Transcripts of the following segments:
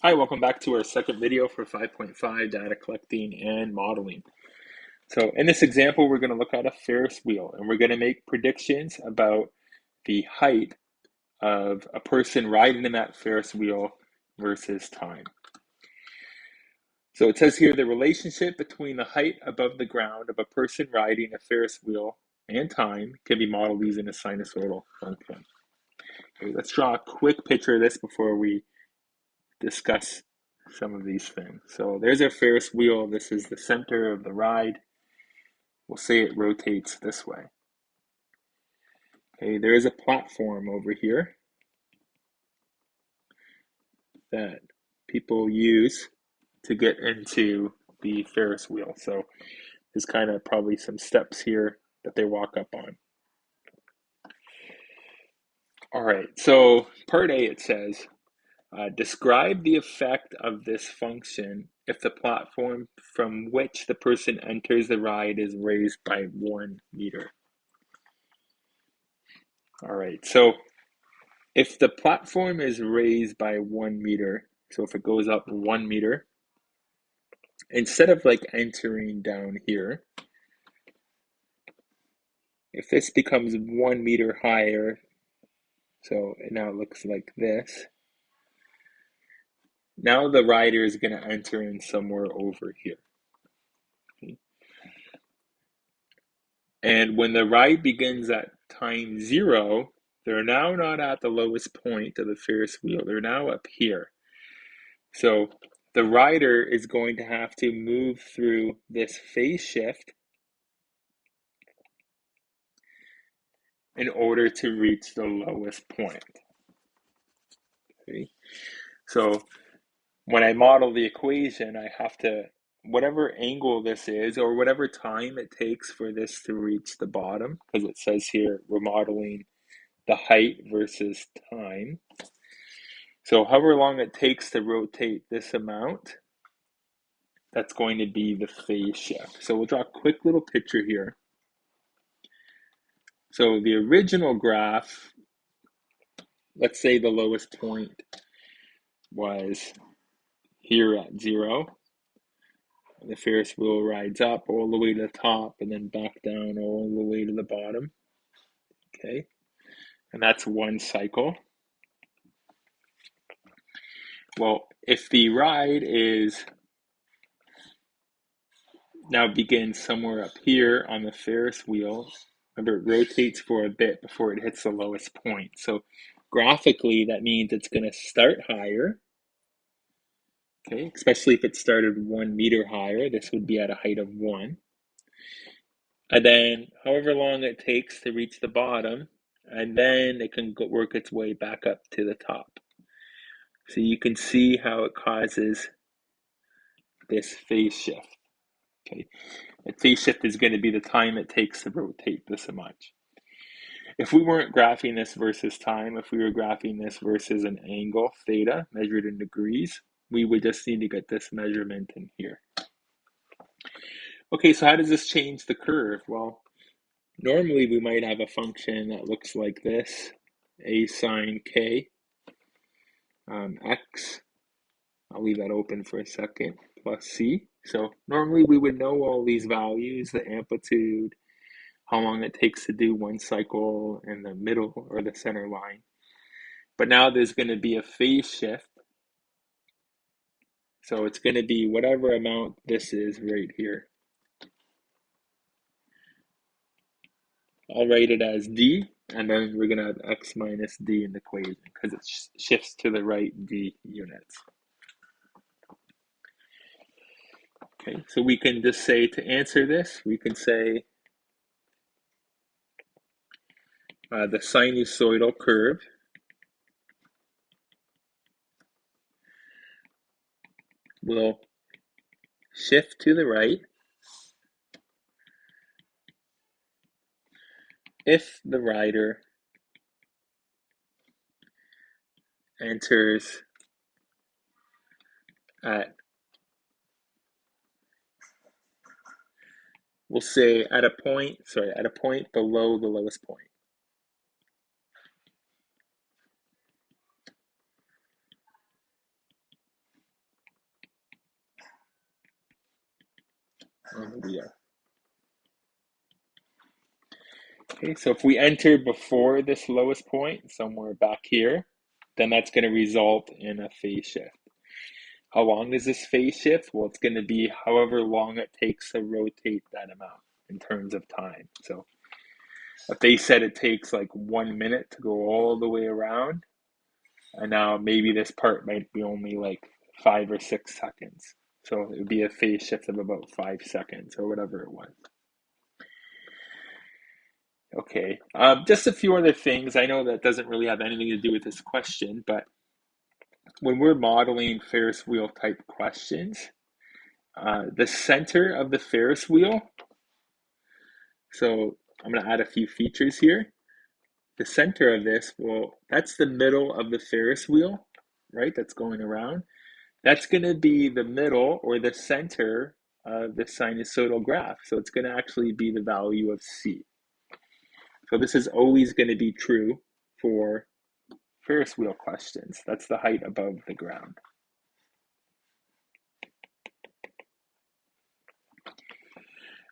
Hi, welcome back to our second video for 5.5 data collecting and modeling. So in this example, we're going to look at a Ferris wheel and we're going to make predictions about the height of a person riding in that Ferris wheel versus time. So it says here the relationship between the height above the ground of a person riding a Ferris wheel and time can be modeled using a sinusoidal function. Okay, let's draw a quick picture of this before we discuss some of these things. So there's our Ferris wheel. This is the center of the ride. We'll say it rotates this way. Okay, there is a platform over here that people use to get into the Ferris wheel. So there's kind of probably some steps here that they walk up on. All right, so part A, it says, describe the effect of this function if the platform from which the person enters the ride is raised by 1 meter. All right, so if the platform is raised by 1 meter, so if it goes up 1 meter, instead of like entering down here, if this becomes 1 meter higher, so it now looks like this, now the rider is going to enter in somewhere over here. Okay. And when the ride begins at time 0, they're now not at the lowest point of the Ferris wheel. They're now up here. So the rider is going to have to move through this phase shift in order to reach the lowest point. Okay? So when I model the equation, I have to, whatever angle this is, or whatever time it takes for this to reach the bottom, because it says here we're modeling the height versus time. So however long it takes to rotate this amount, that's going to be the phase shift. So we'll draw a quick little picture here. So the original graph, let's say the lowest point was here at 0. The Ferris wheel rides up all the way to the top and then back down all the way to the bottom. Okay, and that's one cycle. Well, if the ride is now begins somewhere up here on the Ferris wheel, remember it rotates for a bit before it hits the lowest point. So graphically, that means it's going to start higher. Okay, especially if it started 1 meter higher, this would be at a height of 1. And then however long it takes to reach the bottom, and then it can work its way back up to the top. So you can see how it causes this phase shift. Okay, that phase shift is going to be the time it takes to rotate this much. If we weren't graphing this versus time, if we were graphing this versus an angle, theta, measured in degrees, we would just need to get this measurement in here. Okay, so how does this change the curve? Well, normally we might have a function that looks like this, a sine k, x, I'll leave that open for a second, plus c. So normally we would know all these values, the amplitude, how long it takes to do one cycle, and the middle or the center line. But now there's going to be a phase shift. So it's going to be whatever amount this is right here. I'll write it as d, and then we're going to have x minus d in the equation because it shifts to the right d units. Okay, so we can just say, to answer this, we can say the sinusoidal curve will shift to the right if the rider enters at, we'll say at a point below the lowest point. on the wheel. Okay, so if we enter before this lowest point, somewhere back here, then that's going to result in a phase shift. How long is this phase shift? Well, it's going to be however long it takes to rotate that amount in terms of time. So if they said it takes like 1 minute to go all the way around, and now maybe this part might be only like 5 or 6 seconds. So it would be a phase shift of about 5 seconds or whatever it was. Okay, just a few other things. I know that doesn't really have anything to do with this question, but when we're modeling Ferris wheel type questions, the center of the Ferris wheel, so I'm going to add a few features here. The center of this, well, that's the middle of the Ferris wheel, right? That's going around. That's going to be the middle or the center of the sinusoidal graph. So it's going to actually be the value of C. So this is always going to be true for Ferris wheel questions. That's the height above the ground.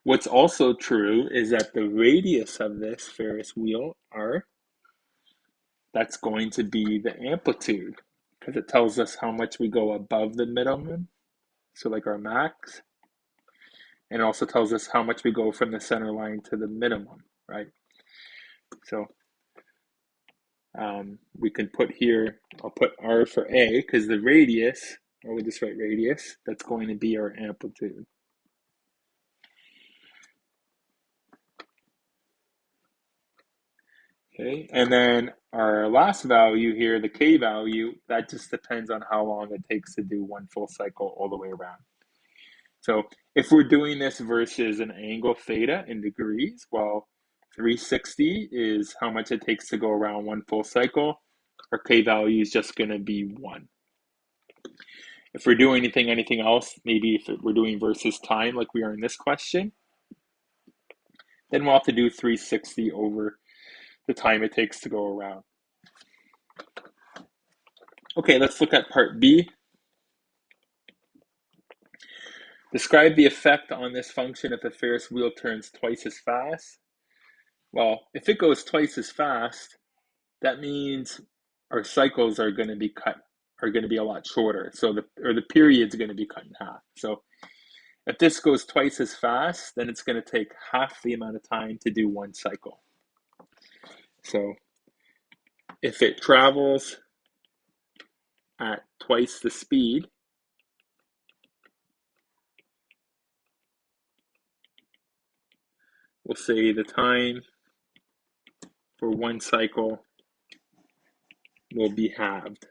What's also true is that the radius of this Ferris wheel, R, that's going to be the amplitude because it tells us how much we go above the minimum, so like our max, and it also tells us how much we go from the center line to the minimum, right? So we can put here, I'll put R for A because the radius, or we'll just write radius, that's going to be our amplitude. Okay, and then our last value here, the K value, that just depends on how long it takes to do one full cycle all the way around. So if we're doing this versus an angle theta in degrees, well, 360 is how much it takes to go around one full cycle. Our K value is just going to be 1. If we're doing anything else, maybe if we're doing versus time like we are in this question, then we'll have to do 360 over the time it takes to go around. Okay, let's look at part B. Describe the effect on this function if the Ferris wheel turns twice as fast. Well, if it goes twice as fast, that means our cycles are going to be a lot shorter. So the period's going to be cut in half. So if this goes twice as fast, then it's going to take half the amount of time to do one cycle. So if it travels at twice the speed, we'll say the time for one cycle will be halved.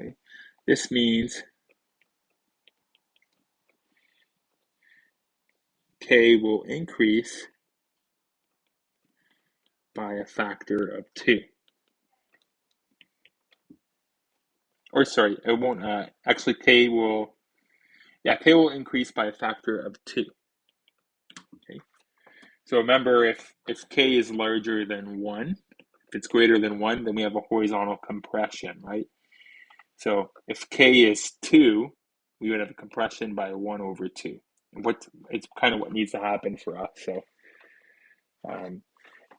Okay. This means K will increase by a factor of 2. Or sorry, it won't, actually K will increase by a factor of 2. Okay. So remember, if K is larger than 1, if it's greater than 1, then we have a horizontal compression, right? So if K is 2, we would have a compression by 1 over 2. It's kind of what needs to happen for us. So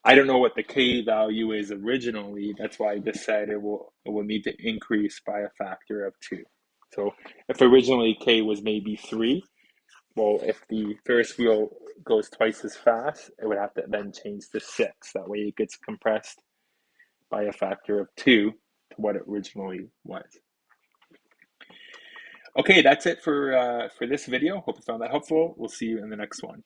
I don't know what the K value is originally. That's why I just said it will need to increase by a factor of 2. So if originally K was maybe 3, well, if the Ferris wheel goes twice as fast, it would have to then change to 6. That way it gets compressed by a factor of 2 to what it originally was. Okay, that's it for this video. Hope you found that helpful. We'll see you in the next one.